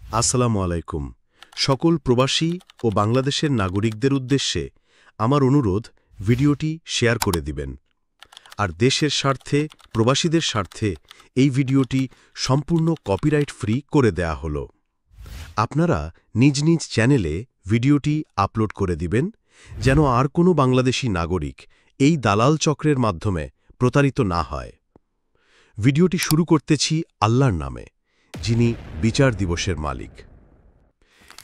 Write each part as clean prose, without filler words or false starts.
আসসালামু আলাইকুম। সকল প্রবাসী ও বাংলাদেশের নাগরিকদের উদ্দেশ্যে আমার অনুরোধ, ভিডিওটি শেয়ার করে দিবেন। আর দেশের স্বার্থে, প্রবাসীদের স্বার্থে এই ভিডিওটি সম্পূর্ণ কপিরাইট ফ্রি করে দেয়া হলো। আপনারা নিজ নিজ চ্যানেলে ভিডিওটি আপলোড করে দিবেন, যেন আর কোনো বাংলাদেশী নাগরিক এই দালাল চক্রের মাধ্যমে প্রতারিত না হয়। ভিডিওটি শুরু করতেছি আল্লাহর নামে, যিনি বিচার দিবসের মালিক।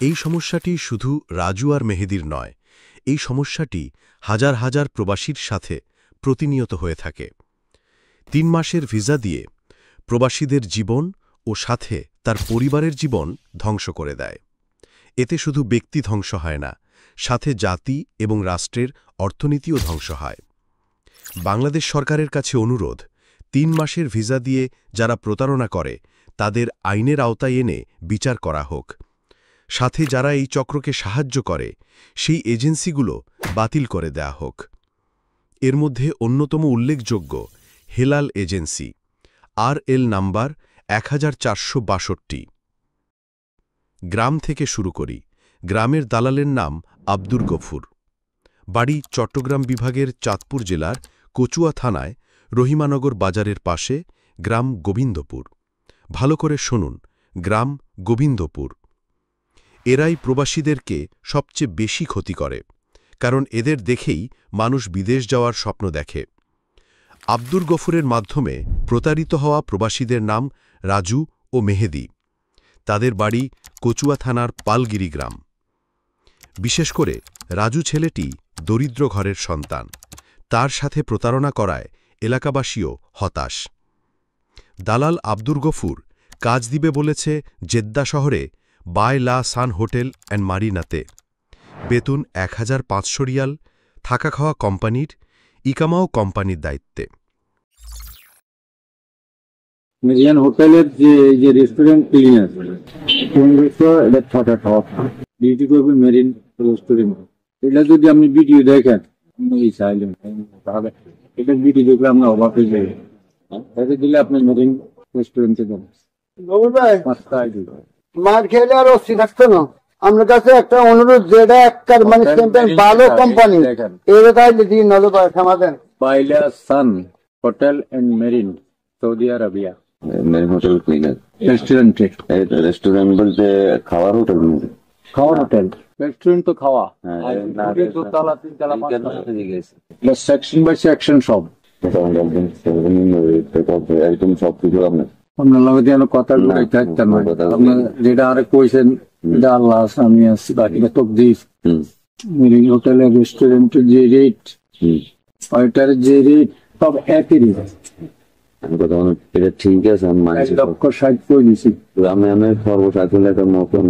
এই সমস্যাটি শুধু রাজু আর মেহেদির নয়, এই সমস্যাটি হাজার হাজার প্রবাসীর সাথে প্রতিনিয়ত হয়ে থাকে। ৩ মাসের ভিসা দিয়ে প্রবাসীদের জীবন ও সাথে তার পরিবারের জীবন ধ্বংস করে দেয়। এতে শুধু ব্যক্তি ধ্বংস হয় না, সাথে জাতি এবং রাষ্ট্রের অর্থনীতিও ধ্বংস হয়। বাংলাদেশ সরকারের কাছে অনুরোধ, ৩ মাসের ভিসা দিয়ে যারা প্রতারণা করে তাদের আইনের আওতায় এনে বিচার করা হোক। সাথে যারা এই চক্রকে সাহায্য করে সেই এজেন্সিগুলো বাতিল করে দেয়া হোক। এর মধ্যে অন্যতম উল্লেখযোগ্য হেলাল এজেন্সি, RL নাম্বার 1462। গ্রাম থেকে শুরু করি। গ্রামের দালালের নাম আব্দুর গফুর। বাড়ি চট্টগ্রাম বিভাগের চাঁদপুর জেলার কচুয়া থানায় রহিমানগর বাজারের পাশে, গ্রাম গোবিন্দপুর। ভালো করে শুনুন, গ্রাম গোবিন্দপুর। এরাই প্রবাসীদেরকে সবচেয়ে বেশি ক্ষতি করে, কারণ এদের দেখেই মানুষ বিদেশ যাওয়ার স্বপ্ন দেখে। আব্দুর গফুরের মাধ্যমে প্রতারিত হওয়া প্রবাসীদের নাম রাজু ও মেহেদি। তাদের বাড়ি কচুয়া থানার পালগিরি গ্রাম। বিশেষ করে রাজু ছেলেটি দরিদ্র ঘরের সন্তান। তার সাথে প্রতারণা করায় এলাকাবাসীও হতাশ। দালাল আব্দুর গফুর কাজ দিবে বলেছে জেদ্দা শহরে বাই লা সান হোটেল অ্যান্ড মারিনাতে। বেতন 1500 রিয়াল, থাকা খাওয়া কোম্পানির, ইকামাও কোম্পানির দায়িত্বে। মেরিয়ান হোটেলের যে রেস্টুরেন্ট ক্লিনার, এটা থাকা খাওয়া ডিউটি করবে মেরিন রেস্টুরেন্ট। এটা যদি আপনি ভিডিও দেখেন, তাহলে এটা ভিডিও দেখলে আমরা অবাক হয়ে যাবে। এটা দিলে আপনি মেরিন রেস্টুরেন্টে যাবেন। মার খেলে আর অস্থির থাকতো না। আপনার কাছে একটা অনুরোধ, যেটা একটা মানে ভালো কোম্পানি, এটা তাইলে দিন নলে সমাধান। বাইলা sun hotel and marine, Saudi Arabia. Marine hotel cleaner রেস্টুরেন্টে। রেস্টুরেন্ট বলতে খাওয়ার হোটেল? খাওয়ার হোটেল, রেস্টুরেন্ট তো খাওয়া। দোতলা, 3 তলা, 5 তলা, সেকশন বাই সেকশন সব। একদম সবকিছু আপনার লগে যেন কথা থাকতেন। আপনার যেটা আরে কইছেন, এটা আল্লাহ আছে, আমি আছি, বাকিটা তকদির। মেরিন হোটেলের রেস্টুরেন্টের যে রেট, ওইটার যে রেট, সব একই রেট। কথা এটা ঠিক আছে, আমি মানছি। 1,60,000 করে দিছি আমি সর্বসাকুল একটা নতুন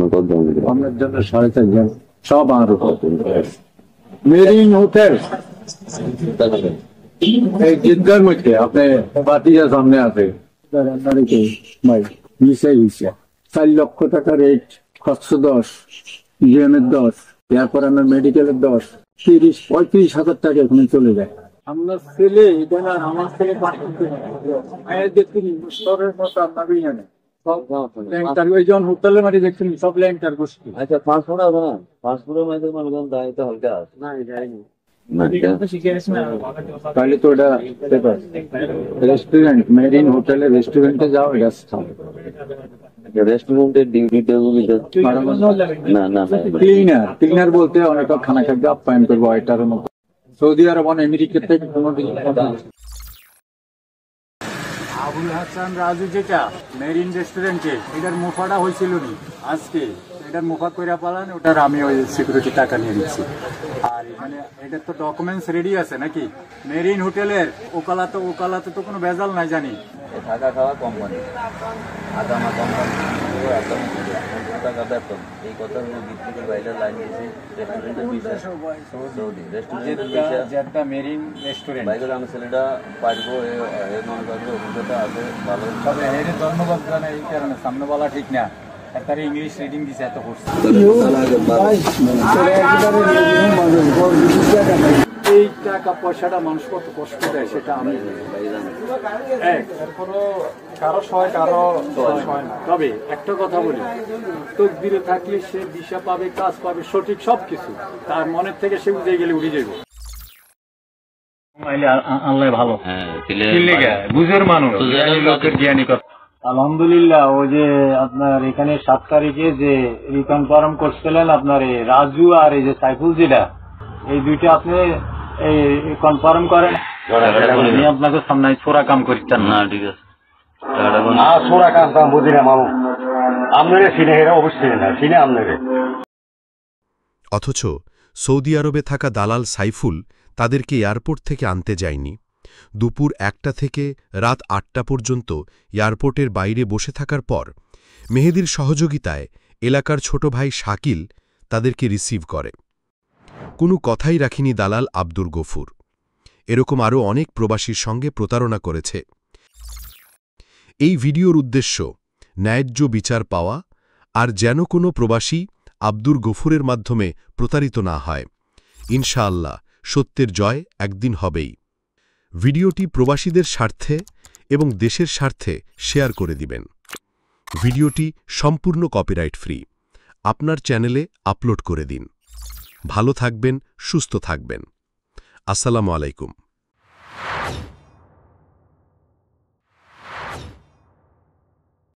আপনার জন্য 4,500 সব আরো। মেরিন হোটেল এই জিদ্দার মধ্যে আপনি বাতিজা সামনে আছে, 4 লক্ষ টাকা রেট, খরচ 10, জিএমের 10, এরপর আমার মেডিকেলের 10, 30-35 হাজার টাকা এখানে চলে যায়। আমার ছেলে, এটা না আমার ছেলে হোটেলের মাটি দেখছেন, সব ল্যাংটার গোষ্ঠী। আচ্ছা, পাসপোর্ট আছে না? পাসপোর্টের মধ্যে মানুষ দায়িত্ব হালকা আছে না? তাহলে তো এটা রেস্টুরেন্ট, মেরিন হোটেলের রেস্টুরেন্টে যাও, এটা রেস্টুরেন্টের ডিউটি না ক্লিনার বলতে অনেক খানা খাদ্য আপ্যায়ন করবো, এটার মতো। সৌদি আরব, আমেরিকা থেকে আবুল হাসান রাজু যেটা মেরিন রেস্টুরেন্টে, এটার মুফাটা হয়েছিল নি আজকে, এটার মুফা কইরা পালান, ওটার আমি ওই সিকিউরিটি টাকা নিয়ে নিচ্ছি। আর মানে এটার তো ডকুমেন্টস রেডি আছে নাকি? মেরিন হোটেলের ওকালাতে তো কোনো ভেজাল নাই জানি। থাকা খাওয়া কোম্পানি, আদামা কোম্পানি, একদম টাকা বেতন। এই কথা ভিত্তিতে বাইরে লাইন দিয়েছি। রেস্টুরেন্ট মেরিন রেস্টুরেন্ট বাইরে আমার ছেলেটা পারবো, মনে করবো অভিজ্ঞতা আছে ভালো। তবে এর ধন্যবাদ জানাই এই কারণে, সামনে বলা ঠিক না, একটা ইংলিশ রিডিং দিছে, এত করছে। এই টাকা পয়সাটা মানুষ কত কষ্ট দেয় সেটা আমি এরপরও কারো সহায় কারো সহায় না। তবে একটা কথা বলি, তকদিরে থাকলে সে দিশা পাবে, কাজ পাবে, সঠিক সবকিছু তার মনের থেকে সে উঠে গেলে উঠে যাবে। আল্লাহ ভালো, বুঝের মানুষ, লোকের জ্ঞানী কথা। আলহামদুলিল্লাহ, ওই যে আপনার এখানে 7 তারিখে যে রিকনফার্ম করছিলেন আপনার এই রাজু আর এই যে সাইফুল জিলা, এই দুইটা আপনি এই কনফার্ম করেন। আমি আপনাকে সামনে ছোড়া কাম করতেন না, ঠিক আছে? ছোড়া কাম বুঝি না মামু, আপনারে চিনে, এরা অবশ্যই না চিনে আপনারে। অথচ সৌদি আরবে থাকা দালাল সাইফুল তাদেরকে এয়ারপোর্ট থেকে আনতে যায়নি। দুপুর 1টা থেকে রাত 8টা পর্যন্ত এয়ারপোর্টের বাইরে বসে থাকার পর মেহেদীর সহযোগিতায় এলাকার ছোট ভাই শাকিল তাদেরকে রিসিভ করে। কোনো কথাই রাখেনি দালাল আব্দুর গফুর। এরকম আরও অনেক প্রবাসীর সঙ্গে প্রতারণা করেছে। এই ভিডিওর উদ্দেশ্য ন্যায্য বিচার পাওয়া, আর যেন কোনো প্রবাসী আব্দুর গফুরের মাধ্যমে প্রতারিত না হয়। ইনশাআল্লাহ সত্যের জয় একদিন হবেই। ভিডিওটি প্রবাসীদের স্বার্থে এবং দেশের স্বার্থে শেয়ার করে দিবেন। ভিডিওটি সম্পূর্ণ কপিরাইট ফ্রি। আপনার চ্যানেলে আপলোড করে দিন। ভালো থাকবেন, সুস্থ থাকবেন। আসসালামু আলাইকুম।